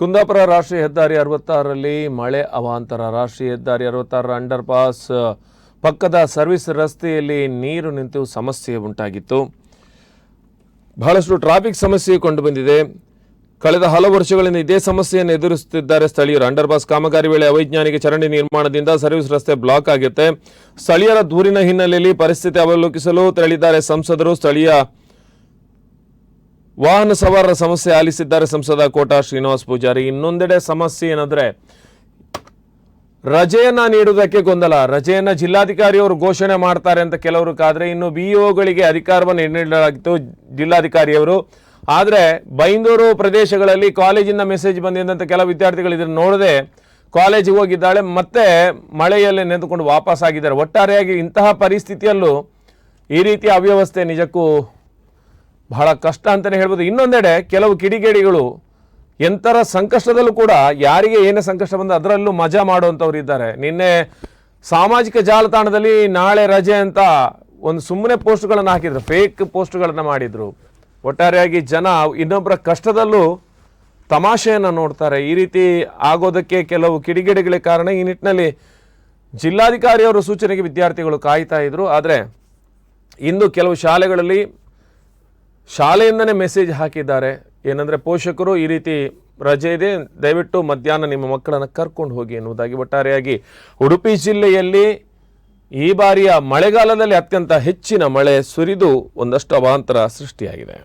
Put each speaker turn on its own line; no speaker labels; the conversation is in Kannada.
ಕುಂದಾಪುರ ರಾಷ್ಟ್ರೀಯ ಹೆದ್ದಾರಿ 66ರಲ್ಲಿ ಮಳೆ ಅವಾಂತರ. ರಾಷ್ಟ್ರೀಯ ಹೆದ್ದಾರಿ 66ರ ಅಂಡರ್ ಪಾಸ್ ಪಕ್ಕದ ಸರ್ವಿಸ್ ರಸ್ತೆಯಲ್ಲಿ ನೀರು ನಿಂತು ಸಮಸ್ಯೆ ಉಂಟಾಗಿತ್ತು. ಬಹಳಷ್ಟು ಟ್ರಾಫಿಕ್ ಸಮಸ್ಯೆ ಕಂಡುಬಂದಿದೆ. ಕಳೆದ ಹಲವು ವರ್ಷಗಳಿಂದ ಇದೇ ಸಮಸ್ಯೆಯನ್ನು ಎದುರಿಸುತ್ತಿದ್ದಾರೆ ಸ್ಥಳೀಯರು. ಅಂಡರ್ ಪಾಸ್ ಕಾಮಗಾರಿ ವೇಳೆ ಅವೈಜ್ಞಾನಿಕ ಚರಂಡಿ ನಿರ್ಮಾಣದಿಂದ ಸರ್ವಿಸ್ ರಸ್ತೆ ಬ್ಲಾಕ್ ಆಗುತ್ತೆ. ಸ್ಥಳೀಯರ ದೂರಿನ ಹಿನ್ನೆಲೆಯಲ್ಲಿ ಪರಿಸ್ಥಿತಿ ಅವಲೋಕಿಸಲು ತೆರಳಿದ್ದಾರೆ ಸಂಸದರು. ಸ್ಥಳೀಯ ವಾಹನ ಸವಾರರ ಸಮಸ್ಯೆ ಆಲಿಸಿದ್ದಾರೆ ಸಂಸದ ಕೋಟಾ ಶ್ರೀನಿವಾಸ್ ಪೂಜಾರಿ. ಇನ್ನೊಂದೆಡೆ ಸಮಸ್ಯೆ ಏನಂದ್ರೆ ರಜೆಯನ್ನ ನೀಡುವುದಕ್ಕೆ ಗೊಂದಲ. ರಜೆಯನ್ನ ಜಿಲ್ಲಾಧಿಕಾರಿಯವರು ಘೋಷಣೆ ಮಾಡ್ತಾರೆ ಅಂತ ಕೆಲವರು ಕಾದ್ರೆ, ಇನ್ನು ಬಿಇಒಗಳಿಗೆ ಅಧಿಕಾರವನ್ನು ನೀಡಲಾಗಿತ್ತು ಜಿಲ್ಲಾಧಿಕಾರಿಯವರು. ಆದರೆ ಬೈಂದೂರು ಪ್ರದೇಶಗಳಲ್ಲಿ ಕಾಲೇಜಿನ ಮೆಸೇಜ್ ಬಂದಿದೆ ಅಂತ ಕೆಲವು ವಿದ್ಯಾರ್ಥಿಗಳು ಇದನ್ನು ನೋಡದೆ ಕಾಲೇಜಿಗೆ ಹೋಗಿದ್ದಾಳೆ, ಮತ್ತೆ ಮಳೆಯಲ್ಲಿ ನೆಂದುಕೊಂಡು ವಾಪಸ್ ಆಗಿದ್ದಾರೆ. ಒಟ್ಟಾರೆಯಾಗಿ ಇಂತಹ ಪರಿಸ್ಥಿತಿಯಲ್ಲೂ ಈ ರೀತಿಯ ಅವ್ಯವಸ್ಥೆ ನಿಜಕ್ಕೂ ಬಹಳ ಕಷ್ಟ ಅಂತಲೇ ಹೇಳ್ಬೋದು. ಇನ್ನೊಂದೆಡೆ ಕೆಲವು ಕಿಡಿಗೇಡಿಗಳು ಎಂಥರ ಸಂಕಷ್ಟದಲ್ಲೂ ಕೂಡ ಯಾರಿಗೆ ಏನೇ ಸಂಕಷ್ಟ ಬಂದ ಅದರಲ್ಲೂ ಮಜಾ ಮಾಡುವಂಥವ್ರು ಇದ್ದಾರೆ. ನಿನ್ನೆ ಸಾಮಾಜಿಕ ಜಾಲತಾಣದಲ್ಲಿ ನಾಳೆ ರಜೆ ಅಂತ ಒಂದು ಸುಮ್ಮನೆ ಪೋಸ್ಟ್ಗಳನ್ನು ಹಾಕಿದ್ರು, ಫೇಕ್ ಪೋಸ್ಟ್ಗಳನ್ನು ಮಾಡಿದರು. ಒಟ್ಟಾರೆಯಾಗಿ ಜನ ಇನ್ನೊಬ್ಬರ ಕಷ್ಟದಲ್ಲೂ ತಮಾಷೆಯನ್ನು ನೋಡ್ತಾರೆ. ಈ ರೀತಿ ಆಗೋದಕ್ಕೆ ಕೆಲವು ಕಿಡಿಗೇಡಿಗಳೇ ಕಾರಣ. ಈ ನಿಟ್ಟಿನಲ್ಲಿ ಜಿಲ್ಲಾಧಿಕಾರಿಯವರ ಸೂಚನೆಗೆ ವಿದ್ಯಾರ್ಥಿಗಳು ಕಾಯ್ತಾ ಇದ್ರು. ಆದರೆ ಇಂದು ಕೆಲವು ಶಾಲೆಗಳಲ್ಲಿ ಶಾಲೆಯಿಂದನೇ ಮೆಸೇಜ್ ಹಾಕಿದ್ದಾರೆ. ಏನಂದರೆ ಪೋಷಕರು ಈ ರೀತಿ ರಜೆ ಇದೆ, ದಯವಿಟ್ಟು ಮಧ್ಯಾಹ್ನ ನಿಮ್ಮ ಮಕ್ಕಳನ್ನು ಕರ್ಕೊಂಡು ಹೋಗಿ ಎನ್ನುವುದಾಗಿ. ಒಟ್ಟಾರೆಯಾಗಿ ಉಡುಪಿ ಜಿಲ್ಲೆಯಲ್ಲಿ ಈ ಬಾರಿಯ ಮಳೆಗಾಲದಲ್ಲಿ ಅತ್ಯಂತ ಹೆಚ್ಚಿನ ಮಳೆ ಸುರಿದು ಒಂದಷ್ಟು ಅವಾಂತರ ಸೃಷ್ಟಿಯಾಗಿದೆ.